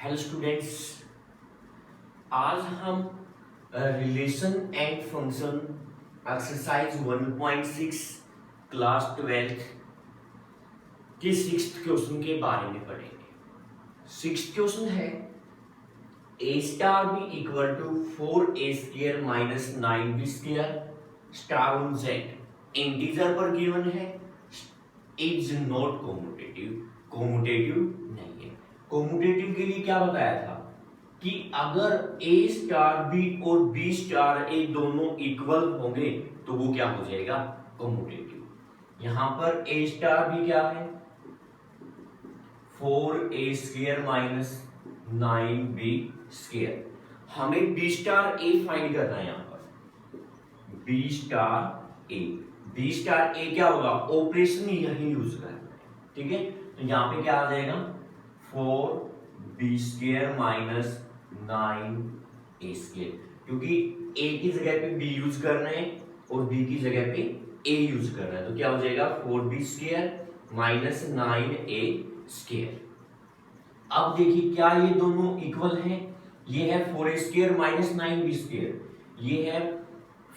Hello students, आज हम relation and function exercise 1.6 class 12th के सिक्स्थ क्वेश्चन के बारे में पढ़ेंगे। सिक्स्थ क्वेश्चन है a star b equal to 4a² minus 9b² star on z integer पर गिवन है, इज नॉट कोम्यूटेटिव। कोम्यूटेटिव नहीं है। कोम्यूटेटिव के लिए क्या बताया था कि अगर a स्टार बी और b स्टार ए दोनों इक्वल होंगे तो वो क्या हो जाएगा, कोम्यूटेटिव। यहां पर a स्टार बी क्या है, 4a² माइनस 9b²। हमें b स्टार ए फाइंड करना है। यहां पर b स्टार ए क्या होगा, ऑपरेशन यही यूज करना है, ठीक है। तो यहाँ पे क्या आ जाएगा, 4b² माइनस 9a², क्योंकि a की जगह पे b यूज करना है और b की जगह पे a यूज करना है, तो क्या हो जाएगा 4b² माइनस 9a²। अब देखिए क्या ये दोनों इक्वल हैं, ये है 4a² माइनस 9b², ये है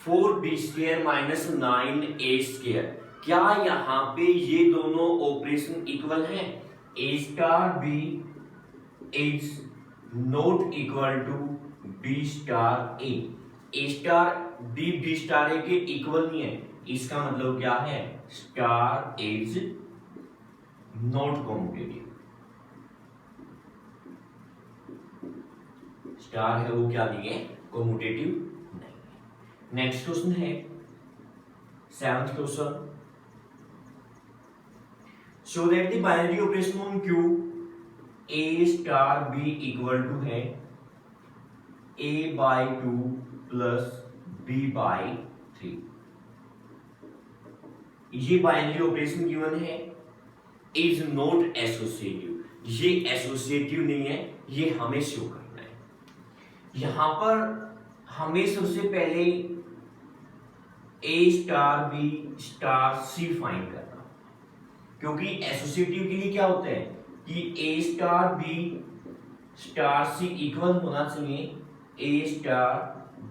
4b² माइनस 9a²। क्या यहाँ पे ये दोनों ऑपरेशन इक्वल हैं? a star B is not equal to b star A star B star A के इक्वल नहीं है। इसका मतलब क्या है, star is not commutative. Star है वो क्या नहीं है, कॉम्यूटेटिव नहीं है। नेक्स्ट क्वेश्चन है 7th क्वेश्चन। Show that the binary operation on Q a star b equal to है a/2 प्लस b/3। ये बाइनरी ऑपरेशन गिवन है, इज नॉट एसोसिएटिव। ये एसोसिएटिव नहीं है, ये हमें शो करना है। यहां पर हमें सबसे पहले a star b star c find करना, क्योंकि एसोसिएटिव के लिए क्या होता है कि a star b star c equal होना चाहिए a star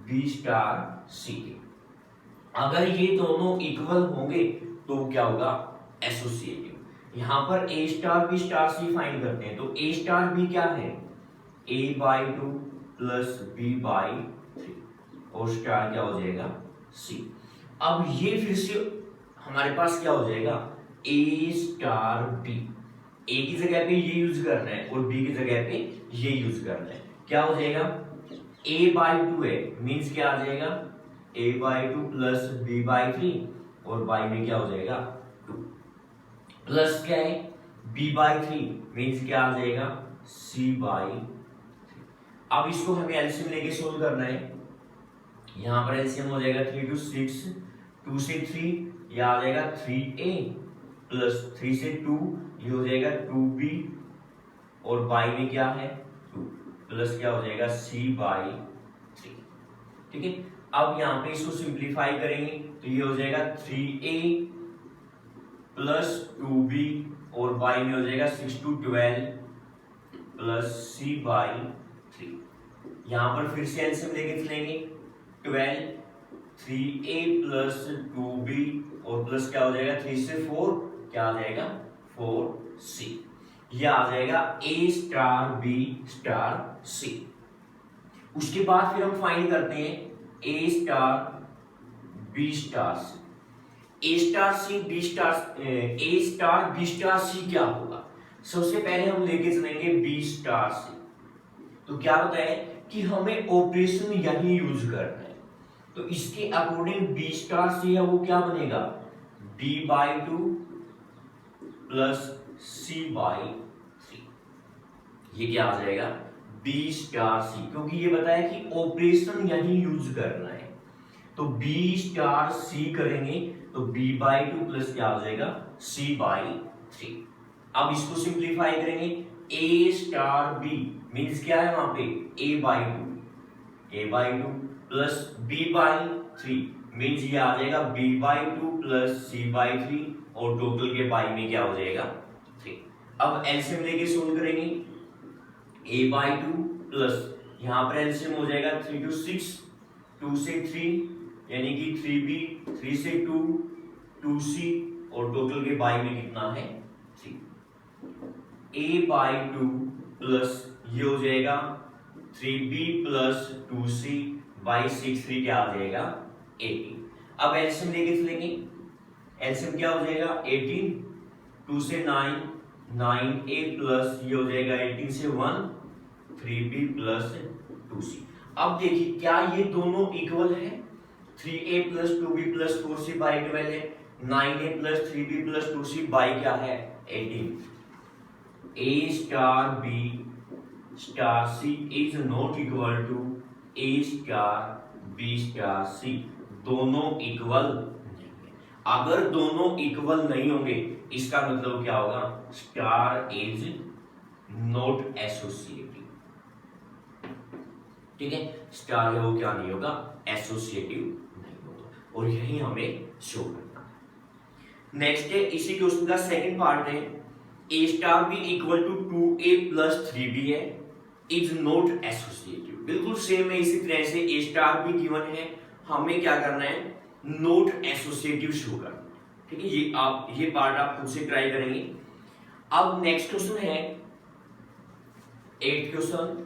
b star c के। अगर ये दोनों इक्वल होंगे तो क्या होगा, एसोसिएटिव। यहां पर a star b star c find करते हैं, तो a स्टार b क्या है, a/2 प्लस b/3 और स्टार क्या हो जाएगा, c। अब ये फिर से हमारे पास क्या हो जाएगा, a स्टार b। a की जगह पे ये यूज करना है और b की जगह पे ये यूज करना है। क्या हो जाएगा, a/2 है, मींस क्या आ जाएगा, a/2 प्लस b/3 और y में क्या हो जाएगा 2, प्लस क्या है b/3 मींस क्या आ जाएगा c/3। अब इसको हमें एलसीएम लेके सोल्व करना है। यहां पर एलसीएम हो जाएगा 3 to 6, 2 से 3 ये आ जाएगा 3a प्लस 3 से 2 ये हो जाएगा 2b और y में क्या है 2 प्लस क्या हो जाएगा c/3, ठीक है। अब यहाँ पे इसको सिंप्लीफाई करेंगे तो ये हो जाएगा 3a प्लस 2b और y में हो जाएगा 6 to 12 प्लस c/3। यहां पर फिर से एलसीएम लेके चलेंगे, 12 3a प्लस 2b और प्लस क्या हो जाएगा 3 से 4 क्या आ जाएगा 4c। यह आ जाएगा a star b star c। उसके बाद फिर हम फाइंड करते हैं a star b star c। a star c b star a star b star c क्या होगा। सबसे पहले हम लेके चलेंगे b स्टार c। तो क्या होता है कि हमें ऑपरेशन यही यूज करना है, तो इसके अकॉर्डिंग b स्टार c है वो क्या बनेगा, b/2 प्लस c/3। ये क्या आ जाएगा b स्टार c, क्योंकि ये बताया कि ऑपरेशन यही यूज करना है, तो b स्टार c करेंगे तो b/2 प्लस क्या आ जाएगा c/3। अब इसको सिंप्लीफाई करेंगे, a स्टार b मींस क्या है वहां पे a/2 प्लस b/3 मींस ये आ जाएगा b/2 प्लस c/3 और टोटल के y में क्या हो जाएगा 3। अब एलसीएम लेके सोल्व करेंगे, a बाई 2 प्लस यहाँ पर एलसीएम हो जाएगा 3 to 6, 2 से 3 यानी कि 3b, 3 से 2, 2c और टोटल के बाई में कितना है 3। a बाई 2 प्लस ये हो जाएगा 3b प्लस 2c बाई 6, 3 क्या आ जाएगा 18। अब एलसीएम लेके चलेंगे, एलसीएम क्या हो जाएगा 18, 2 से 9, 9a प्लस ये हो जाएगा 18 से 1, 3b प्लस 2c। अब देखिए क्या ये दोनों इक्वल है, 3a plus 2b plus 4c by 12 है, 9a plus 3b plus 2c by क्या है 18। a star b star c is not equal to a star b star c, दोनों इक्वल नहीं है। अगर दोनों इक्वल नहीं होंगे इसका मतलब क्या होगा, स्टार इज नॉट एसोसिएटिव। ठीक है, स्टार है वो क्या नहीं होगा, एसोसिएटिव नहीं होगा, और यही हमें शो करना है। नेक्स्ट है इसी क्वेश्चन का सेकंड पार्ट है, a star b equal to 2a plus 3b है, इज नॉट एसोसिएटिव। बिल्कुल सेम है, इसी तरह से a स्टार बी गिवन है, हमें क्या करना है, नॉट एसोसिएटिव शो करना है। ठीक है, ये पार्ट आप खुद से ट्राई करेंगे। अब नेक्स्ट क्वेश्चन है 8th क्वेश्चन,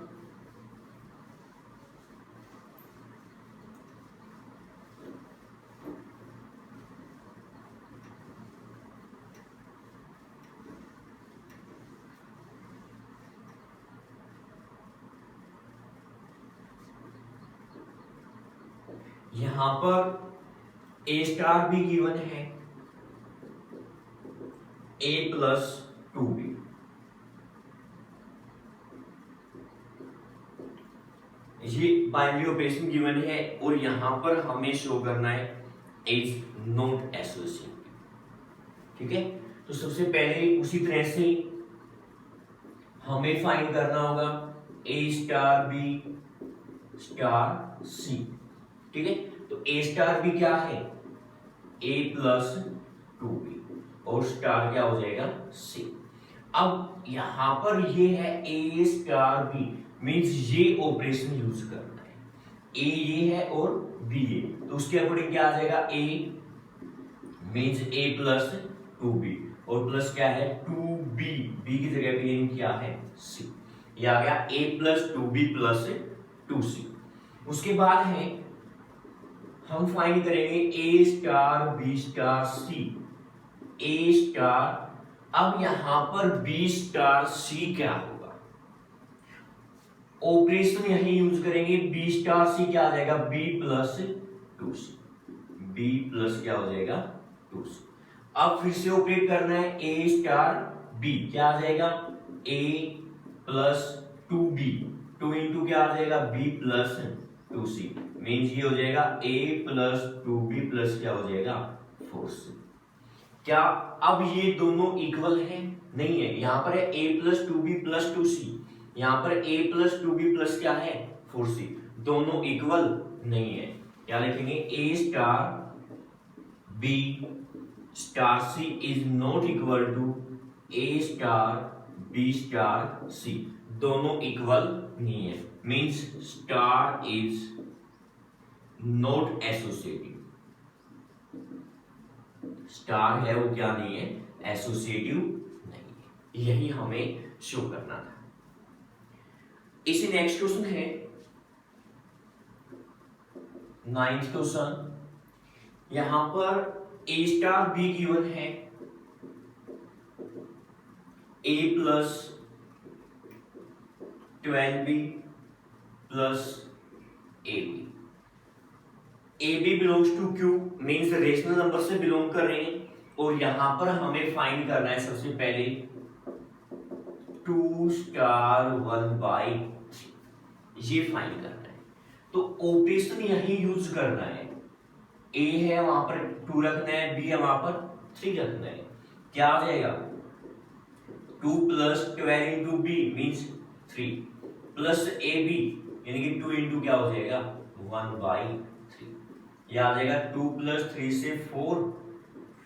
यहां पर a स्टार भी गिवन है a प्लस 2b, ये बाइनरी ऑपरेशन गिवन है और यहां पर हमें शो करना है इज नॉट एसोसिएटिव। ठीक है, तो सबसे पहले उसी तरह से हमें फाइंड करना होगा a star b star c। ठीक है, तो a स्टार भी क्या है a प्लस 2b और स्टार क्या हो जाएगा c। अब यहां पर ये है a स्टार b, मींस ये ऑपरेशन यूज करना है, a ये है और b ये, तो उसके अकॉर्डिंग क्या आ जाएगा a means a plus 2b और प्लस क्या है 2b, b की जगह पे क्या है c, ये आ गया a plus 2b plus 2c। उसके बाद है हम फाइंड करेंगे a star b star c, a star, अब यहां पर b स्टार c क्या होगा, ऑपरेशन यही यूज करेंगे, b स्टार c क्या आ जाएगा b plus 2c, b plus क्या हो जाएगा 2c। अब फिर से ऑपरेट करना है a स्टार b, क्या आ जाएगा a प्लस 2b, 2 इंटू क्या आ जाएगा b प्लस 2c, मीन्स ये हो जाएगा a प्लस 2b प्लस क्या हो जाएगा 4c। क्या अब ये दोनों इक्वल है, नहीं है, यहां पर है a plus 2b plus 2c, यहां पर a प्लस 2b प्लस क्या है 4c, दोनों इक्वल नहीं है। क्या लिखेंगे a star b star c is not equal to a star b star c, दोनों इक्वल नहीं है, means star is not associative, star है वो क्या नहीं है एसोसिएटिव नहीं है, यही हमें शो करना था। इसी नेक्स्ट क्वेश्चन है 9th क्वेश्चन, यहां पर a स्टार b गिवन है a plus 12b plus ab, ab belongs to q, means rational number से बिलोंग कर रहे हैं, और यहां पर हमें फाइंड करना है सबसे पहले 2 स्टार 1 बाई 3, ये फाइंड करना है। तो ऑपरेशन यही यूज करना है, a है वहां पर 2 रखना है, b है वहां पर 3 रखना है, क्या आ जाएगा 2 plus 12 into b means 3 plus ए बी यानी कि 2 इंटू क्या हो जाएगा 1 बाई 3, यह आ जाएगा 2 प्लस 3 से 4,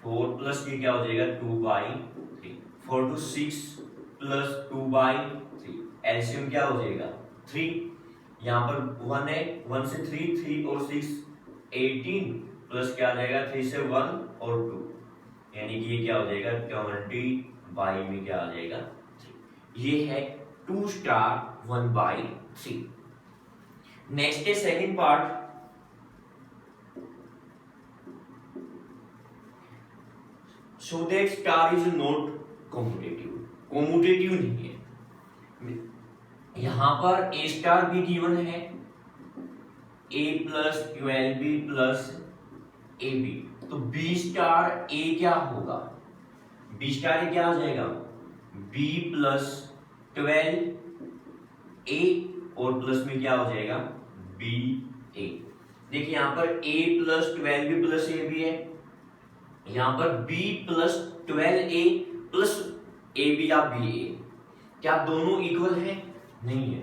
4 प्लस ये क्या हो जाएगा 2 by 3, 4 to 6 plus 2 by 3, LCM क्या हो जाएगा 3, यहाँ पर 1 है, 1 से 3 और 6 18 प्लस क्या आ जाएगा 3 से 1 और 2, यानी कि ये क्या हो जाएगा 20 में क्या आ जाएगा 3। ये है 2 स्टार 1/3। नेक्स्ट है second part. So that star is not commutative नहीं है। यहां पर ए स्टार भी गिवन है, a plus 12b plus ab, तो b स्टार a क्या होगा, b स्टार क्या आ जाएगा b प्लस 12a और प्लस में क्या हो जाएगा b a। देखिए यहां पर a plus 12b plus a भी है, यहां पर b plus 12a plus ab या ba, क्या दोनों इक्वल है, नहीं है,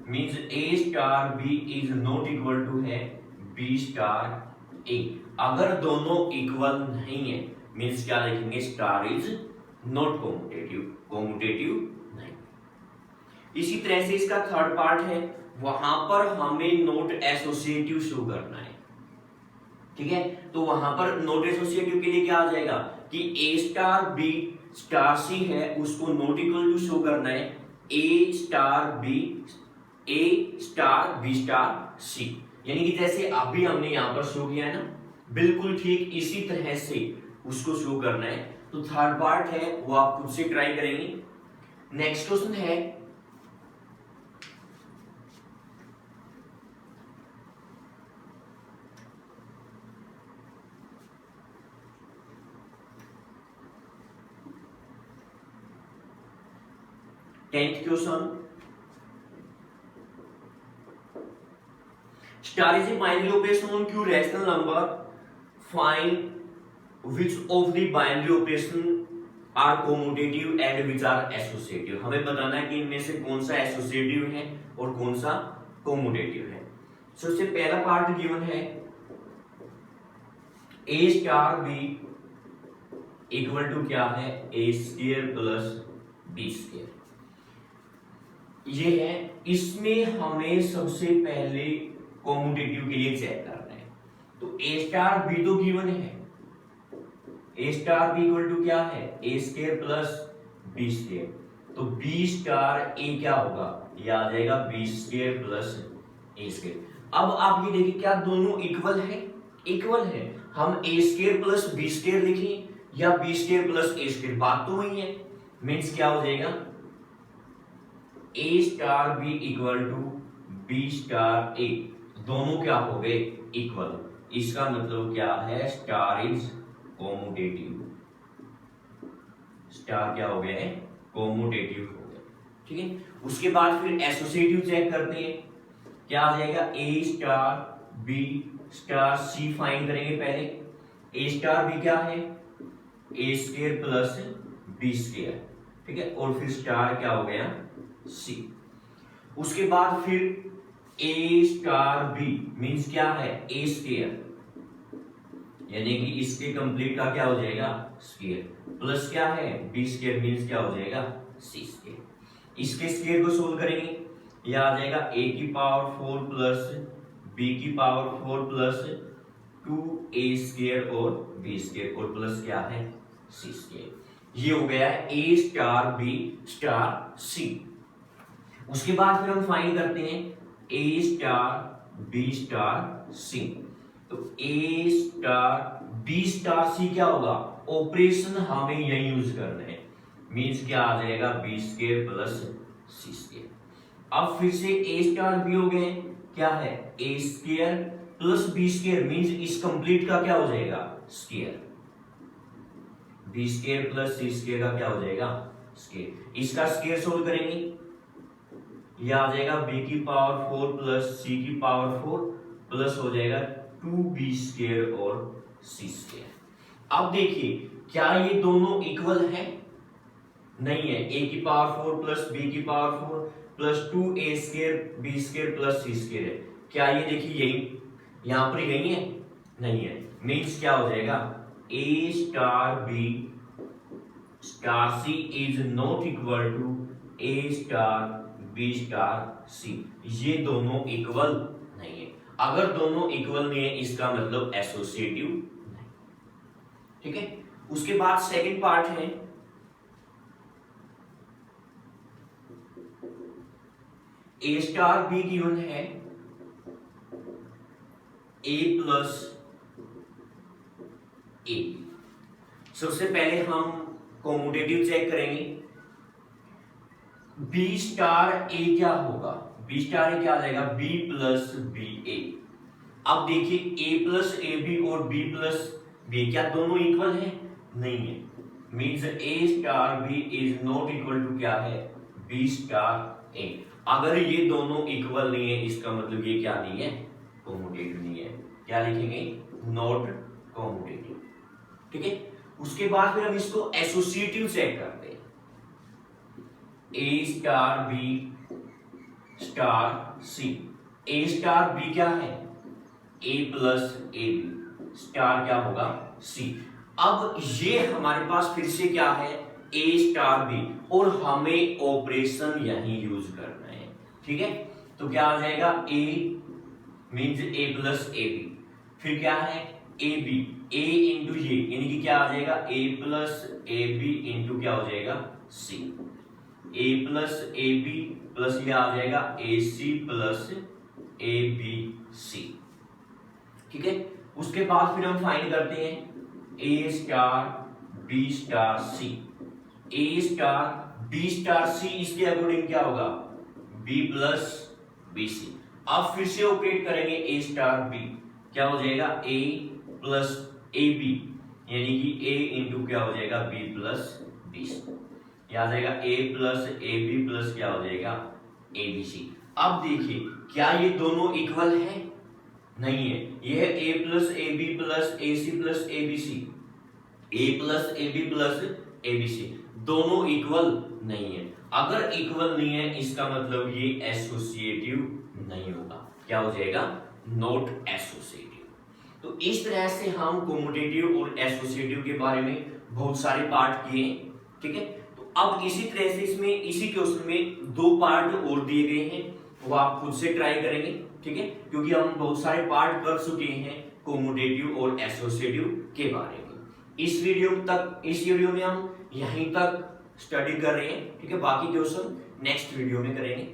means a star b is not equal to है b स्टार a। अगर दोनों इक्वल नहीं है मींस क्या लिखेंगे स्टार इज नॉट कॉम्यूटेटिव नहीं। इसी तरह से इसका थर्ड पार्ट है, वहां पर हमें नोट एसोसिएटिव शो करना है, ठीक है, तो वहां पर नोट एसोसिएटिव के लिए क्या आ जाएगा कि a star b star c है उसको नोट इक्वल टू शो करना है a star b star c, यानी कि जैसे अभी हमने यहां पर शो किया है ना, बिल्कुल ठीक इसी तरह से उसको शो करना है। तो थर्ड पार्ट है वो आप खुद से ट्राई करेंगे। नेक्स्ट क्वेश्चन है tenth question, star is a binary operation on Q rational number, find which of the binary operation are commutative and which are associative। हमें बताना है कि इनमें से कौन सा एसोसिएटिव है और कौन सा कोमोटेटिव है। सबसे पहला पार्ट गिवन है a star b equal to क्या है a square plus b square, ये है, इसमें हमें सबसे पहले कोमोटेटिव के लिए चेक करना है। तो a स्टार b तो गिवन है, a star b equal to क्या है a square plus b square, तो b स्टार a क्या होगा, ये आ जाएगा b square plus a square. अब आप ये देखिए क्या दोनों इक्वल है, इक्वल है, हम a square plus b square लिखें या b square plus a square, बात तो वही है, मींस क्या हो जाएगा a star b equal to b star a, दोनों क्या हो गए इक्वल, इसका मतलब क्या है स्टार इज कोमोटेटिव, स्टार क्या हो गया है कोमोटेटिव हो गया, ठीक है। उसके बाद फिर एसोसिएटिव चेक करते हैं, क्या आ जाएगा a star b star c find करेंगे पहले, a स्टार b क्या है a square plus b square, ठीक है, और फिर स्टार क्या हो गया c। उसके बाद फिर a स्टार b मींस क्या है a स्क्वायर, यानी कि इसके कंप्लीट का क्या हो जाएगा स्क्वायर, प्लस क्या है b स्क्वायर मींस क्या हो जाएगा c स्क्वायर। इसके स्क्वायर को सोल्व करेंगे, यह आ जाएगा a की पावर 4 प्लस b की पावर 4 प्लस 2a स्क्वायर और b स्क्वायर और प्लस क्या है c स्क्वायर। ये हो गया है a star b star c। उसके बाद फिर हम फाइंड करते हैं a star b star c, तो a star b star c क्या होगा, ऑपरेशन हमें यही यूज करना है, मींस क्या आ जाएगा b square plus c square. अब फिर से a स्टार b हो गए, क्या है a square plus b square means इस कंप्लीट का क्या हो जाएगा square, b square plus c square का क्या हो जाएगा स्क्वायर। इसका स्क्वायर सोल्व करेंगे, यह आ जाएगा b की पावर 4 प्लस c की पावर 4 प्लस हो जाएगा 2b स्क्वायर और c स्क्वायर। अब देखिए क्या ये दोनों इक्वल है, नहीं है, a की पावर 4 प्लस b की power 4 plus 2a square b square plus c square है, क्या ये देखिए यही यहां पर यही है, नहीं है, मींस क्या हो जाएगा a star b star c is not equal to a star B star C, ये दोनों इक्वल नहीं है। अगर दोनों इक्वल नहीं है इसका मतलब एसोसिएटिव नहीं। ठीक है, उसके बाद सेकंड पार्ट है ए स्टार बी गिवन है ए प्लस ए। सबसे पहले हम कॉम्यूटेटिव चेक करेंगे। बी स्टार ए क्या होगा, बी स्टार ए क्या आ जाएगा, बी प्लस बी ए। अब देखिए ए प्लस ए बी और बी प्लस बी क्या दोनों इक्वल है, नहीं है। Means a star B is not equal to क्या है, बी स्टार ए। अगर ये दोनों इक्वल नहीं है इसका मतलब ये क्या नहीं है, कॉम्यूटेटिव नहीं है। क्या लिखेंगे, नॉट कॉम्यूटेटिव। ठीक है, उसके बाद फिर हम इसको एसोसिएटिव चेक करते हैं। ए स्टार बी स्टार सी, ए स्टार बी क्या है, A plus A B, star क्या होगा, सी। अब ये हमारे पास फिर से क्या है, ए स्टार बी, और हमें ऑपरेशन यही यूज करना है। ठीक है, तो क्या आ जाएगा, A means A plus A B, फिर क्या है ए बी, ए इंटू ये, यानी कि क्या आ जाएगा, ए प्लस ए बी इंटू क्या हो जाएगा, सी। A plus A B plus ये आ जाएगा ए सी प्लस ए बी सी। ठीक है, उसके बाद फिर हम फाइंड करते हैं ए स्टार बी स्टार सी। ए स्टार बी स्टार सी इसके अकॉर्डिंग क्या होगा, बी प्लस बी सी। अब फिर से ऑपरेट करेंगे ए स्टार बी, क्या हो जाएगा, ए प्लस ए बी, यानी कि ए इंटू क्या हो जाएगा, बी प्लस बी सी। आ जाएगा ए प्लस ए बी प्लस क्या हो जाएगा, ए बी सी। अब देखिए क्या ये दोनों इक्वल है, नहीं है। ये है A plus A B plus A C plus A B C, A plus A B plus A B C, दोनों इक्वल नहीं है। अगर इक्वल नहीं है इसका मतलब ये एसोसिएटिव नहीं होगा, क्या हो जाएगा, नॉट एसोसिएटिव। तो इस तरह से हम कॉम्यूटेटिव और एसोसिएटिव के बारे में बहुत सारे पार्ट किए। ठीक है, अब इसी तरह से इसमें इसी क्वेश्चन में 2 पार्ट और दिए गए हैं, वो आप खुद से ट्राई करेंगे। ठीक है, क्योंकि हम बहुत सारे पार्ट कर चुके हैं कॉम्यूटेटिव और एसोसिएटिव के बारे में। इस वीडियो में हम यहीं तक स्टडी कर रहे हैं। ठीक है, बाकी क्वेश्चन नेक्स्ट वीडियो में करेंगे।